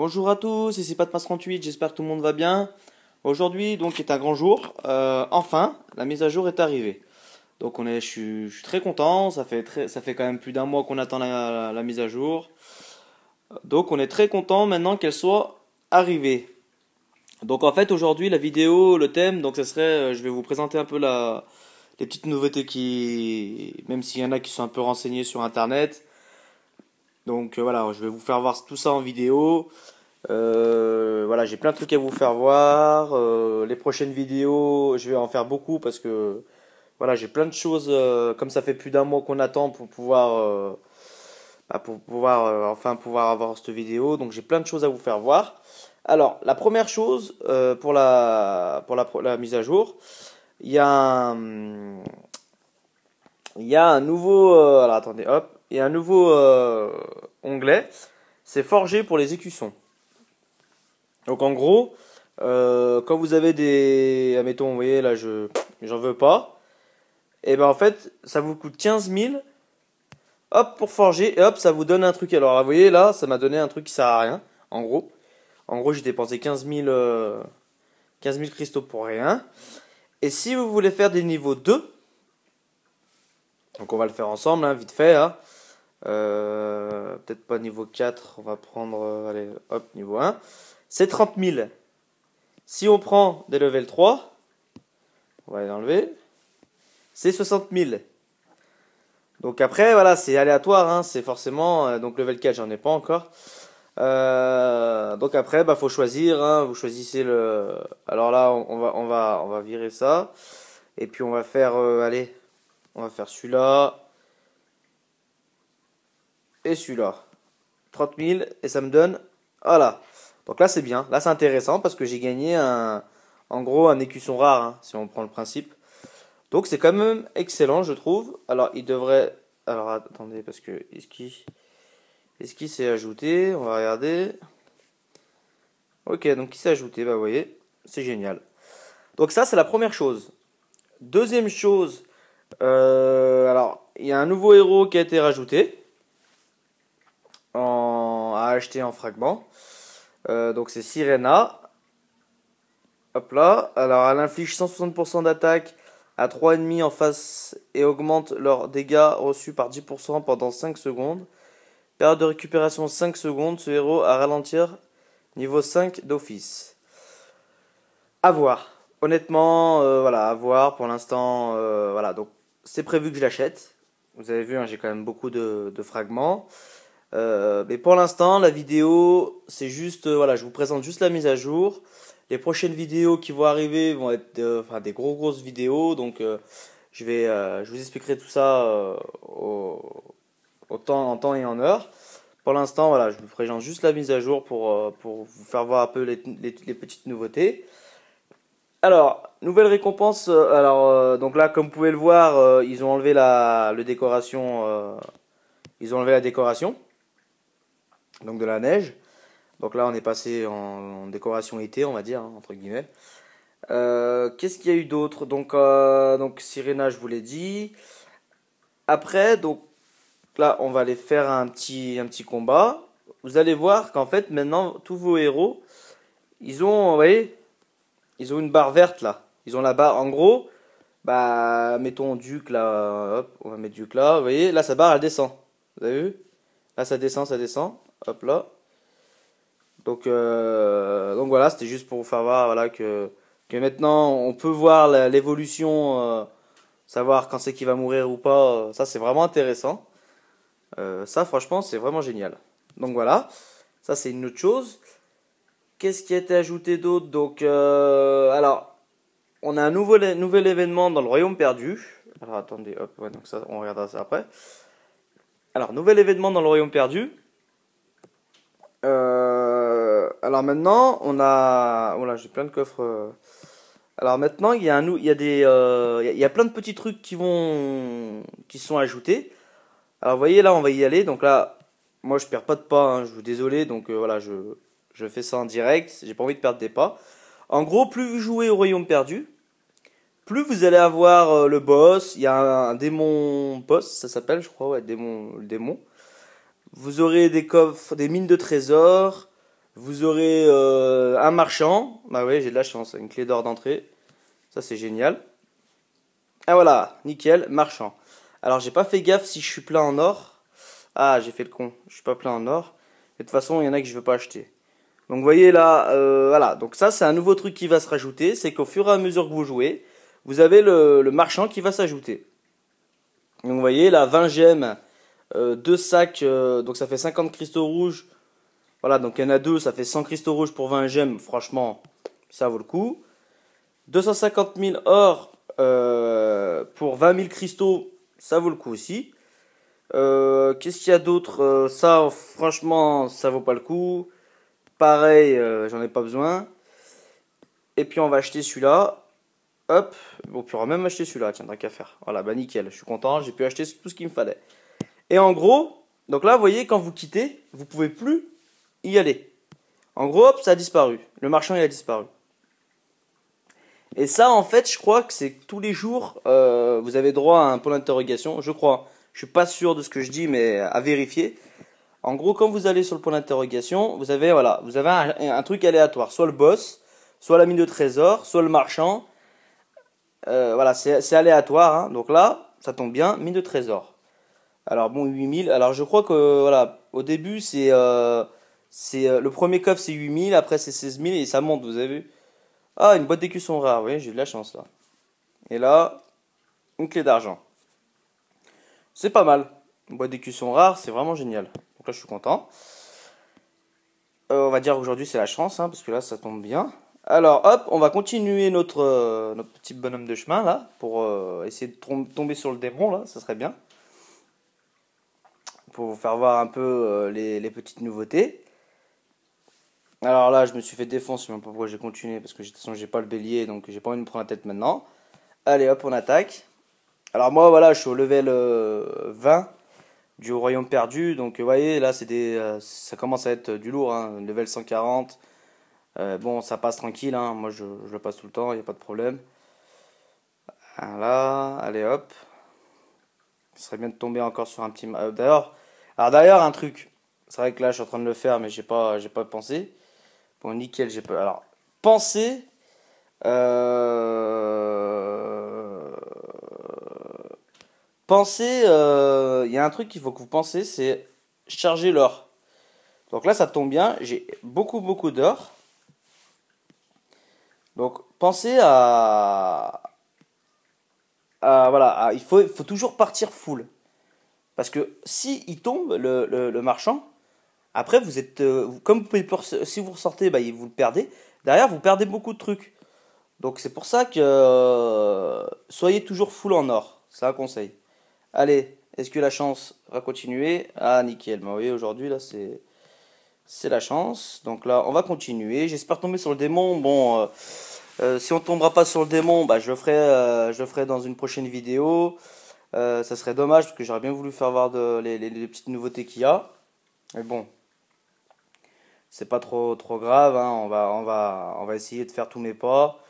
Bonjour à tous, ici Patmas38, j'espère que tout le monde va bien. Aujourd'hui donc est un grand jour, enfin la mise à jour est arrivée. Donc je suis très content, ça fait quand même plus d'un mois qu'on attend la mise à jour. Donc on est très content maintenant qu'elle soit arrivée. Donc en fait aujourd'hui la vidéo, le thème, donc ça serait, je vais vous présenter un peu les petites nouveautés même s'il y en a qui sont un peu renseignés sur internet. Donc voilà, je vais vous faire voir tout ça en vidéo. Voilà, j'ai plein de trucs à vous faire voir. Les prochaines vidéos, je vais en faire beaucoup parce que voilà, j'ai plein de choses. Comme ça fait plus d'un mois qu'on attend pour pouvoir enfin pouvoir avoir cette vidéo. Donc j'ai plein de choses à vous faire voir. Alors la première chose pour la mise à jour, il y a un nouveau. Alors attendez, hop, il y a un nouveau onglet. C'est forgé pour les écussons. Donc en gros, quand vous avez admettons, vous voyez là, j'en veux pas. Et ben en fait, ça vous coûte 15 000. Hop, pour forger, et hop, ça vous donne un truc. Alors là, vous voyez là, ça m'a donné un truc qui sert à rien. En gros, j'ai dépensé 15 000 cristaux pour rien. Et si vous voulez faire des niveaux 2, donc on va le faire ensemble, hein, vite fait. Hein. Peut-être pas niveau 4, on va prendre, allez, hop, niveau 1. C'est 30 000. Si on prend des level 3, on va les enlever, c'est 60 000. Donc après, voilà, c'est aléatoire, hein, c'est forcément, donc level 4, j'en ai pas encore. Donc après, bah, faut choisir, hein, vous choisissez le... Alors là, on va virer ça. Et puis on va faire, allez, on va faire celui-là. Et celui-là. 30 000, et ça me donne, voilà. Donc là, c'est bien, là, c'est intéressant parce que j'ai gagné en gros, un écusson rare, hein, si on prend le principe. Donc c'est quand même excellent, je trouve. Alors il devrait... Alors attendez, parce que est-ce qu'il s'est ajouté? On va regarder. Ok, donc il s'est ajouté, bah vous voyez, c'est génial. Donc ça c'est la première chose. Deuxième chose, alors il y a un nouveau héros qui a été rajouté à acheter en fragment. Donc c'est Sirena. Hop là. Alors elle inflige 160% d'attaque à 3 ennemis en face et augmente leurs dégâts reçus par 10% pendant 5 secondes. Période de récupération 5 secondes. Ce héros à ralentir niveau 5 d'office. À voir. Honnêtement, voilà, à voir pour l'instant. Voilà, donc c'est prévu que je l'achète. Vous avez vu, hein, j'ai quand même beaucoup de fragments. Mais pour l'instant, la vidéo, c'est juste, voilà, je vous présente juste la mise à jour. Les prochaines vidéos qui vont arriver vont être enfin, des grosses vidéos. Donc, je vous expliquerai tout ça en temps et en heure. Pour l'instant, voilà, je vous présente juste la mise à jour pour vous faire voir un peu les petites nouveautés. Alors, nouvelle récompense. Donc là, comme vous pouvez le voir, ils ont enlevé ils ont enlevé la décoration. Donc de la neige. Donc là, on est passé en décoration été, on va dire, hein, entre guillemets. Qu'est-ce qu'il y a eu d'autre? Donc Sirena, je vous l'ai dit. Après, donc là, on va aller faire un petit combat. Vous allez voir qu'en fait, maintenant, tous vos héros, vous voyez, ils ont une barre verte là. Ils ont la barre, en gros, bah, mettons Duc là, hop, on va mettre Duc là. Vous voyez, là, sa barre, elle descend. Vous avez vu? Là, ça descend, ça descend. Hop là. Donc voilà, c'était juste pour vous faire voir voilà, que maintenant on peut voir l'évolution, savoir quand c'est qu'il va mourir ou pas. Ça c'est vraiment intéressant. Ça franchement c'est vraiment génial. Donc voilà, ça c'est une autre chose. Qu'est-ce qui a été ajouté d'autre? Donc alors, on a un nouvel événement dans le royaume perdu. Alors attendez, hop, ouais, donc ça on regardera ça après. Alors, nouvel événement dans le royaume perdu. Alors maintenant, on a... Voilà, j'ai plein de coffres. Alors maintenant, il y a il y a plein de petits trucs qui sont ajoutés. Alors vous voyez là, on va y aller. Donc là, moi je perds pas de pas, hein, je vous désolé. Donc voilà, je fais ça en direct. J'ai pas envie de perdre des pas. En gros, plus vous jouez au royaume perdu, plus vous allez avoir le boss. Il y a un démon boss, ça s'appelle, je crois, ouais, le démon. Vous aurez des coffres, des mines de trésors. Vous aurez un marchand. Bah ouais, j'ai de la chance, une clé d'or d'entrée. Ça c'est génial. Ah voilà, nickel, marchand. Alors j'ai pas fait gaffe si je suis plein en or. Ah, j'ai fait le con, je suis pas plein en or. Mais de toute façon, il y en a que je veux pas acheter. Donc vous voyez là, voilà. Donc ça c'est un nouveau truc qui va se rajouter. C'est qu'au fur et à mesure que vous jouez, vous avez le marchand qui va s'ajouter. Donc vous voyez là, 20 gemmes, 2 sacs, donc ça fait 50 cristaux rouges. Voilà, donc il y en a deux, ça fait 100 cristaux rouges pour 20 gemmes. Franchement, ça vaut le coup. 250 000 or pour 20 000 cristaux, ça vaut le coup aussi. Qu'est-ce qu'il y a d'autre? Ça, franchement, ça vaut pas le coup. Pareil, j'en ai pas besoin. Et puis on va acheter celui-là. Hop, on pourra même acheter celui-là, tiens, tant qu'à faire. Voilà, bah nickel, je suis content, j'ai pu acheter tout ce qu'il me fallait. Et en gros, donc là, vous voyez, quand vous quittez, vous pouvez plus y aller. En gros, hop, ça a disparu. Le marchand, il a disparu. Et ça, en fait, je crois que c'est tous les jours, vous avez droit à un point d'interrogation, je crois. Je suis pas sûr de ce que je dis, mais à vérifier. En gros, quand vous allez sur le point d'interrogation, vous avez, voilà, vous avez un truc aléatoire. Soit le boss, soit la mine de trésor, soit le marchand. Voilà, c'est aléatoire, hein. Donc là, ça tombe bien, mine de trésor. Alors bon, 8000. Alors je crois que, voilà, au début, le premier coffre, c'est 8000, après c'est 16 000 et ça monte, vous avez vu. Ah, une boîte d'écusson rare, oui, j'ai eu de la chance là. Et là, une clé d'argent. C'est pas mal. Une boîte d'écusson rare, c'est vraiment génial. Donc là, je suis content. On va dire qu'aujourd'hui, c'est la chance, hein, parce que là, ça tombe bien. Alors, hop, on va continuer notre petit bonhomme de chemin, là, pour essayer de tomber sur le démon, là, ça serait bien. Pour vous faire voir un peu les petites nouveautés. Alors là, je me suis fait défoncer, je sais même pas pourquoi j'ai continué, parce que de toute façon, j'ai pas le bélier, donc j'ai pas envie de me prendre la tête maintenant. Allez, hop, on attaque. Alors moi, voilà, je suis au level 20 du royaume perdu, donc vous voyez, là, ça commence à être du lourd, hein, level 140. Bon, ça passe tranquille, hein. Moi je le passe tout le temps, il n'y a pas de problème. Voilà, allez hop. Ce serait bien de tomber encore sur un petit. D'ailleurs, un truc. C'est vrai que là je suis en train de le faire, mais j'ai pas pensé. Bon, nickel, j'ai pas. Alors, pensez. Euh... Pensez. Il y a un truc qu'il faut que vous pensez, c'est charger l'or. Donc là, ça tombe bien, j'ai beaucoup beaucoup d'or. Donc pensez voilà, il faut toujours partir full. Parce que si il tombe, le marchand, après vous êtes, comme vous pouvez, si vous ressortez, bah, vous le perdez. Derrière, vous perdez beaucoup de trucs. Donc c'est pour ça que soyez toujours full en or. C'est un conseil. Allez, est-ce que la chance va continuer? Ah nickel, bah, vous voyez aujourd'hui là c'est la chance. Donc là on va continuer. J'espère tomber sur le démon. Bon. Si on tombera pas sur le démon, bah, je le ferai dans une prochaine vidéo. Ça serait dommage parce que j'aurais bien voulu faire voir les petites nouveautés qu'il y a. Mais bon, c'est pas trop grave, hein. On va essayer de faire tous mes pas.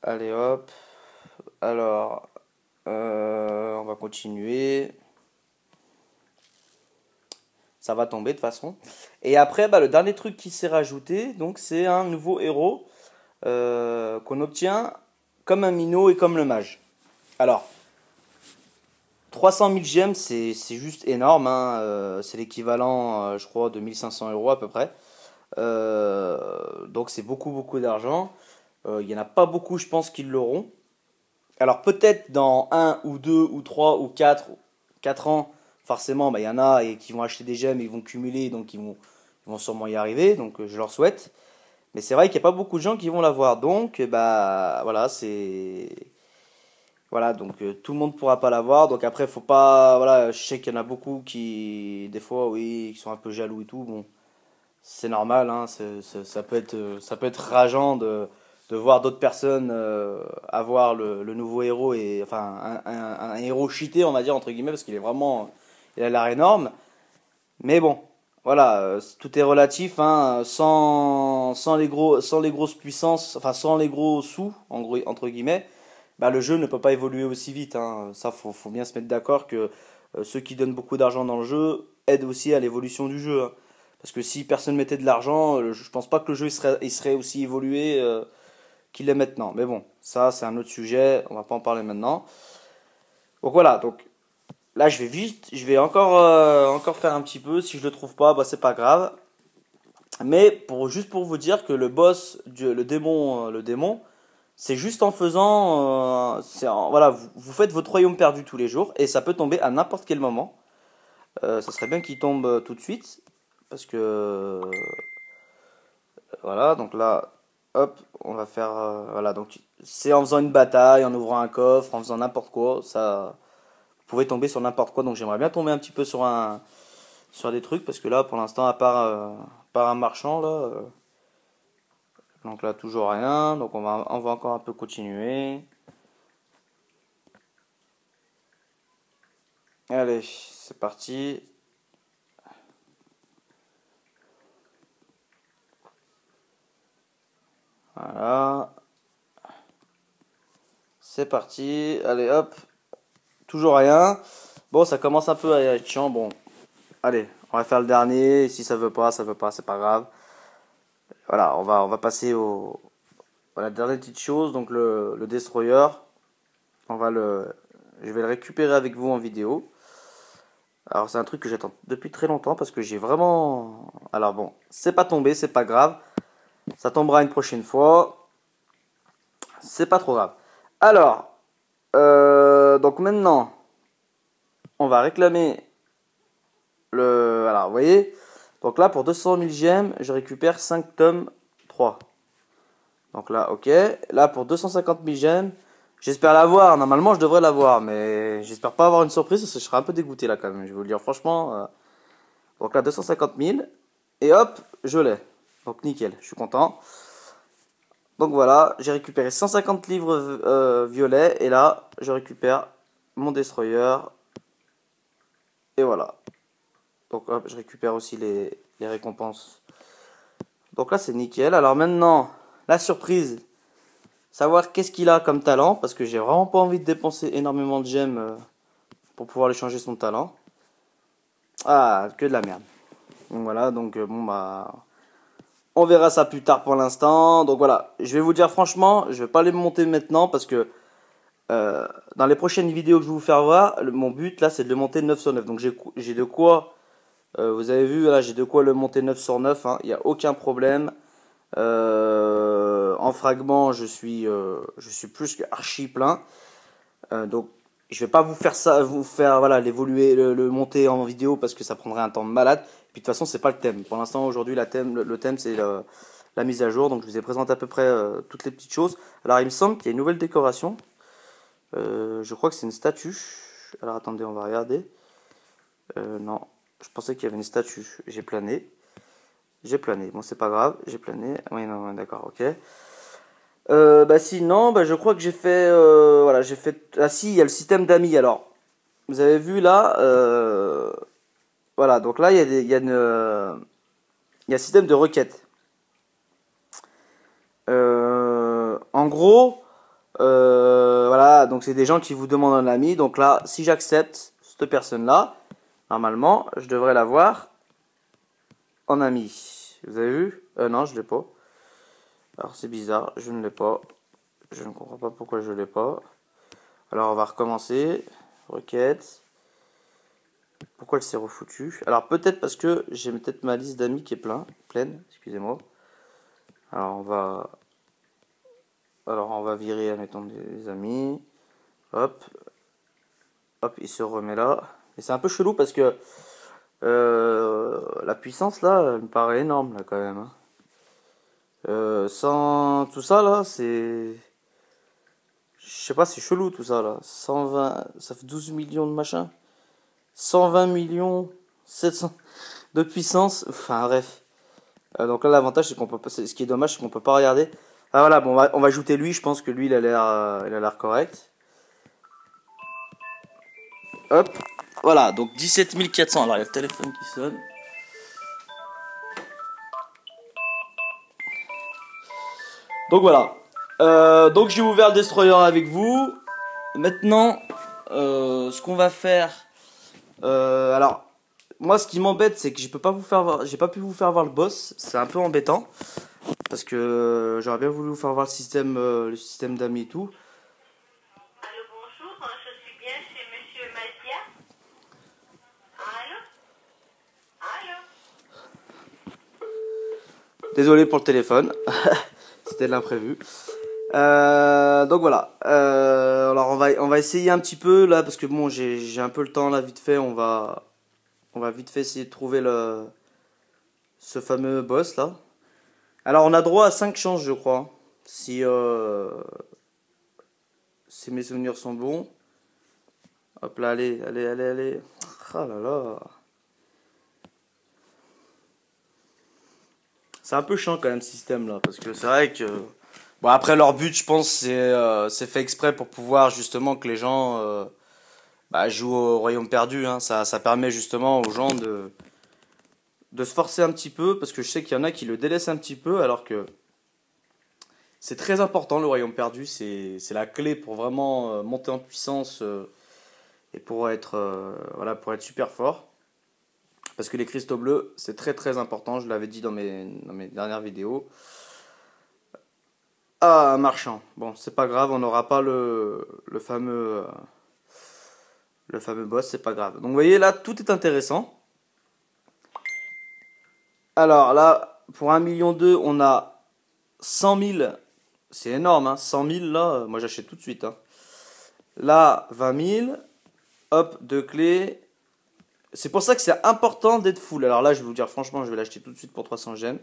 Allez hop. Alors, on va continuer. Ça va tomber de toute façon. Et après, bah, le dernier truc qui s'est rajouté, donc c'est un nouveau héros qu'on obtient comme un minot et comme le mage. Alors, 300 000 gemmes, c'est juste énorme, hein. C'est l'équivalent, je crois, de 1500 euros à peu près. Donc c'est beaucoup, beaucoup d'argent. Il n'y en a pas beaucoup, je pense, qui l'auront. Alors peut-être dans un ou 2 ou 3 ou 4 ans, forcément, bah, il y en a qui vont acheter des gemmes, ils vont cumuler, donc ils vont sûrement y arriver, donc je leur souhaite. Mais c'est vrai qu'il n'y a pas beaucoup de gens qui vont l'avoir, donc bah voilà, c'est... Voilà, donc tout le monde pourra pas l'avoir. Donc après, faut pas. Voilà, je sais qu'il y en a beaucoup qui, des fois, oui, qui sont un peu jaloux et tout. Bon, c'est normal, hein, ça peut être rageant de voir d'autres personnes avoir le nouveau héros et enfin un héros cheaté, on va dire entre guillemets, parce qu'il est vraiment, il a l'air énorme. Mais bon, voilà, tout est relatif, hein, sans les grosses puissances, enfin sans les gros sous, en gros, entre guillemets, bah, le jeu ne peut pas évoluer aussi vite, hein. Ça, faut bien se mettre d'accord que ceux qui donnent beaucoup d'argent dans le jeu aident aussi à l'évolution du jeu, hein. Parce que si personne mettait de l'argent, je pense pas que le jeu il serait aussi évolué qu'il est maintenant. Mais bon, ça c'est un autre sujet, on va pas en parler maintenant. Donc voilà, donc là je vais encore faire un petit peu. Si je le trouve pas, bah c'est pas grave. Mais juste pour vous dire que le boss, le démon, c'est juste en faisant, voilà, vous faites votre royaume perdu tous les jours et ça peut tomber à n'importe quel moment. Ça serait bien qu'il tombe tout de suite parce que voilà, donc là, hop, on va faire, voilà, donc c'est en faisant une bataille, en ouvrant un coffre, en faisant n'importe quoi, ça, vous pouvez tomber sur n'importe quoi. Donc j'aimerais bien tomber un petit peu sur des trucs parce que là, pour l'instant, par un marchand là. Donc là, toujours rien. Donc on va encore un peu continuer. Allez, c'est parti. Voilà. C'est parti. Allez, hop. Toujours rien. Bon, ça commence un peu à être chiant. Bon, allez, on va faire le dernier. Si ça veut pas, ça veut pas, c'est pas grave. Voilà, on va passer à la dernière petite chose. Donc le destroyer. Je vais le récupérer avec vous en vidéo. Alors c'est un truc que j'attends depuis très longtemps parce que j'ai vraiment... Alors bon, c'est pas tombé, c'est pas grave. Ça tombera une prochaine fois. C'est pas trop grave. Alors, donc maintenant, on va réclamer le... Alors, vous voyez, donc là, pour 200 000 gemmes, je récupère 5 tomes 3. Donc là, ok. Là, pour 250 000 gemmes, j'espère l'avoir. Normalement, je devrais l'avoir, mais j'espère pas avoir une surprise parce que je serai un peu dégoûté là quand même. Je vais vous le dire franchement. Donc là, 250 000. Et hop, je l'ai. Donc nickel, je suis content. Donc voilà, j'ai récupéré 150 livres violets. Et là, je récupère mon destroyer. Et voilà. Donc hop, je récupère aussi les récompenses. Donc là, c'est nickel. Alors maintenant, la surprise. Savoir qu'est-ce qu'il a comme talent. Parce que j'ai vraiment pas envie de dépenser énormément de gemmes pour pouvoir lui changer son talent. Ah, que de la merde. Donc voilà, donc bon bah... On verra ça plus tard pour l'instant. Donc voilà, je vais vous dire franchement, je vais pas les monter maintenant parce que dans les prochaines vidéos que je vais vous faire voir, mon but là c'est de le monter 9 sur 9. Donc j'ai de quoi, vous avez vu là, j'ai de quoi le monter 9 sur 9. Il n'y a aucun problème. En fragments, je suis plus que archi plein. Donc je vais pas vous faire voilà l'évoluer, le monter en vidéo parce que ça prendrait un temps de malade. Puis de toute façon c'est pas le thème. Pour l'instant aujourd'hui le thème c'est la mise à jour. Donc je vous ai présenté à peu près toutes les petites choses. Alors il me semble qu'il y a une nouvelle décoration. Je crois que c'est une statue. Alors attendez, on va regarder. Non, je pensais qu'il y avait une statue. J'ai plané. Bon c'est pas grave, j'ai plané. Oui non d'accord, ok. Bah sinon, bah, je crois que j'ai fait, voilà, j'ai fait. Ah si, il y a le système d'amis. Alors, vous avez vu là, voilà. Donc là, il y a un système de requête. En gros, voilà. Donc c'est des gens qui vous demandent un ami. Donc là, si j'accepte cette personne-là, normalement, je devrais l'avoir en ami. Vous avez vu? Non, je l'ai pas. Alors c'est bizarre, je ne l'ai pas. Je ne comprends pas pourquoi je l'ai pas. Alors on va recommencer. Requête. Pourquoi elle s'est refoutue? Alors peut-être parce que j'ai peut-être ma liste d'amis qui est pleine. Excusez-moi. Alors on va virer, admettons, des amis. Hop. Hop, il se remet là. Et c'est un peu chelou parce que la puissance là, elle me paraît énorme là quand même. Hein. Sans tout ça là, c'est... Je sais pas, c'est chelou tout ça là. 120, ça fait 12 millions de machin. 120 millions 700 de puissance. Enfin bref. Donc là l'avantage c'est qu'on peut pas, ce qui est dommage c'est qu'on peut pas regarder. Ah voilà, bon on va ajouter lui, je pense que lui il a l'air correct. Hop. Voilà, donc 17 400. Alors il y a le téléphone qui sonne. Donc voilà. Donc j'ai ouvert le destroyer avec vous. Maintenant, ce qu'on va faire. Alors, moi, ce qui m'embête, c'est que j'ai pas pu vous faire voir le boss. C'est un peu embêtant. Parce que j'aurais bien voulu vous faire voir le système d'amis et tout. Allô, bonjour, je suis bien chez Monsieur Mazia. Allô? Allô? Désolé pour le téléphone. C'était de l'imprévu. Donc voilà. Alors on va essayer un petit peu là parce que bon j'ai un peu le temps là vite fait. On va vite fait essayer de trouver ce fameux boss là. Alors on a droit à 5 chances je crois. Si mes souvenirs sont bons. Hop là allez. Ah là là. C'est un peu chiant quand même ce système là parce que c'est vrai que bon après leur but je pense c'est fait exprès pour pouvoir justement que les gens jouent au royaume perdu hein. Ça permet justement aux gens de se forcer un petit peu parce que je sais qu'il y en a qui le délaissent un petit peu alors que c'est très important le royaume perdu, c'est la clé pour vraiment monter en puissance et pour être voilà pour être super fort. Parce que les cristaux bleus, c'est très très important, je l'avais dit dans mes dernières vidéos. Ah, marchand. Bon, c'est pas grave, on n'aura pas le fameux boss, c'est pas grave. Donc vous voyez là, tout est intéressant. Alors là, pour 1,2 million, on a 100 000. C'est énorme, hein. 100 000 là, moi j'achète tout de suite. Hein. Là, 20 000. Hop, 2 clés. C'est pour ça que c'est important d'être full. Alors là, je vais vous dire franchement, je vais l'acheter tout de suite pour 300 gemmes.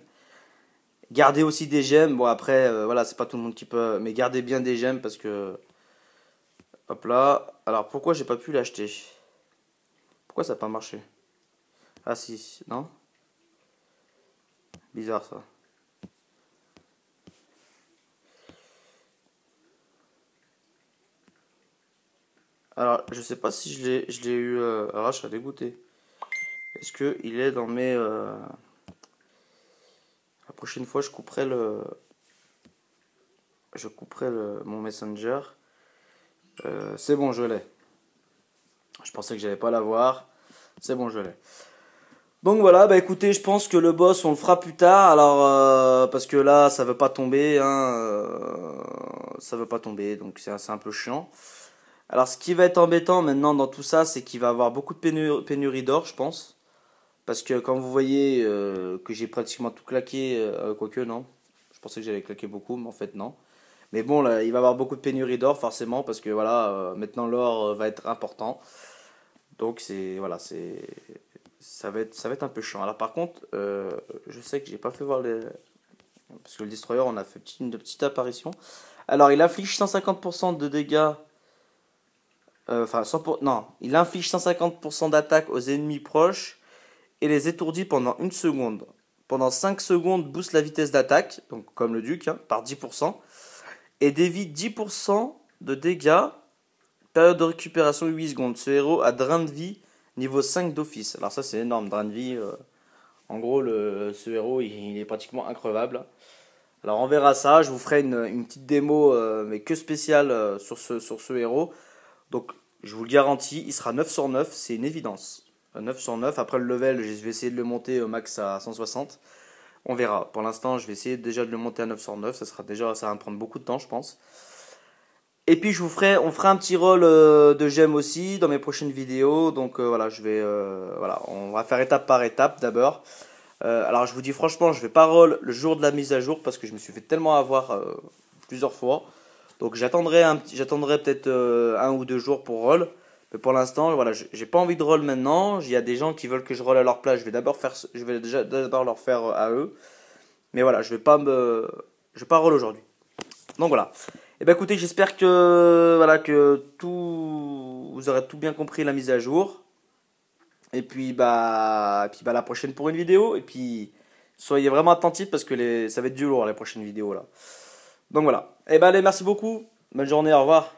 Gardez aussi des gemmes. Bon après, voilà, c'est pas tout le monde qui peut. Mais gardez bien des gemmes parce que... Hop là. Alors pourquoi j'ai pas pu l'acheter? Pourquoi ça n'a pas marché? Ah si, non? Bizarre ça. Alors, je sais pas si je l'ai eu... alors là, je serais dégoûté. Est-ce que il est dans mes... La prochaine fois, je couperai mon Messenger. C'est bon, je l'ai. Je pensais que j'allais pas l'avoir. C'est bon, je l'ai. Donc voilà, bah écoutez, je pense que le boss, on le fera plus tard. Alors, parce que là, ça veut pas tomber. Hein, ça veut pas tomber, donc c'est un peu chiant. Alors, ce qui va être embêtant maintenant dans tout ça, c'est qu'il va y avoir beaucoup de pénurie d'or, je pense. Parce que quand vous voyez que j'ai pratiquement tout claqué, quoique non. Je pensais que j'allais claquer beaucoup, mais en fait non. Mais bon, là, il va y avoir beaucoup de pénurie d'or, forcément, parce que voilà, maintenant l'or va être important. Donc c'est voilà, ça va être un peu chiant. Alors par contre, je sais que j'ai pas fait voir parce que le destroyer, on a fait une petite apparition. Alors il affiche 150% de dégâts. Enfin, non, il inflige 150% d'attaque aux ennemis proches et les étourdit pendant 1 seconde. Pendant 5 secondes, booste la vitesse d'attaque, donc comme le duc, hein, par 10%, et dévie 10% de dégâts. Période de récupération 8 secondes. Ce héros a drain de vie niveau 5 d'office. Alors ça c'est énorme, drain de vie. En gros, ce héros il est pratiquement increvable. Alors on verra ça, je vous ferai une petite démo, mais que spéciale sur ce héros. Donc je vous le garantis, il sera 9 sur 9, c'est une évidence. 9 sur 9, après le level, je vais essayer de le monter au max à 160. On verra. Pour l'instant, je vais essayer déjà de le monter à 9 sur 9, ça va me prendre beaucoup de temps, je pense. Et puis on fera un petit roll de gemmes aussi dans mes prochaines vidéos. Donc voilà, voilà, on va faire étape par étape d'abord. Alors je vous dis franchement, je vais pas roll le jour de la mise à jour parce que je me suis fait tellement avoir plusieurs fois. Donc j'attendrai peut-être 1 ou 2 jours pour roll. Mais pour l'instant, voilà, j'ai pas envie de roll maintenant. Il y a des gens qui veulent que je roll à leur place. Je vais déjà d'abord leur faire à eux. Mais voilà, je vais pas roll aujourd'hui. Donc voilà. Et ben écoutez, j'espère que voilà vous aurez tout bien compris la mise à jour. Et puis la prochaine pour une vidéo. Et puis soyez vraiment attentifs parce que ça va être du lourd les prochaines vidéos là. Donc voilà. Et ben allez, merci beaucoup. Bonne journée, au revoir.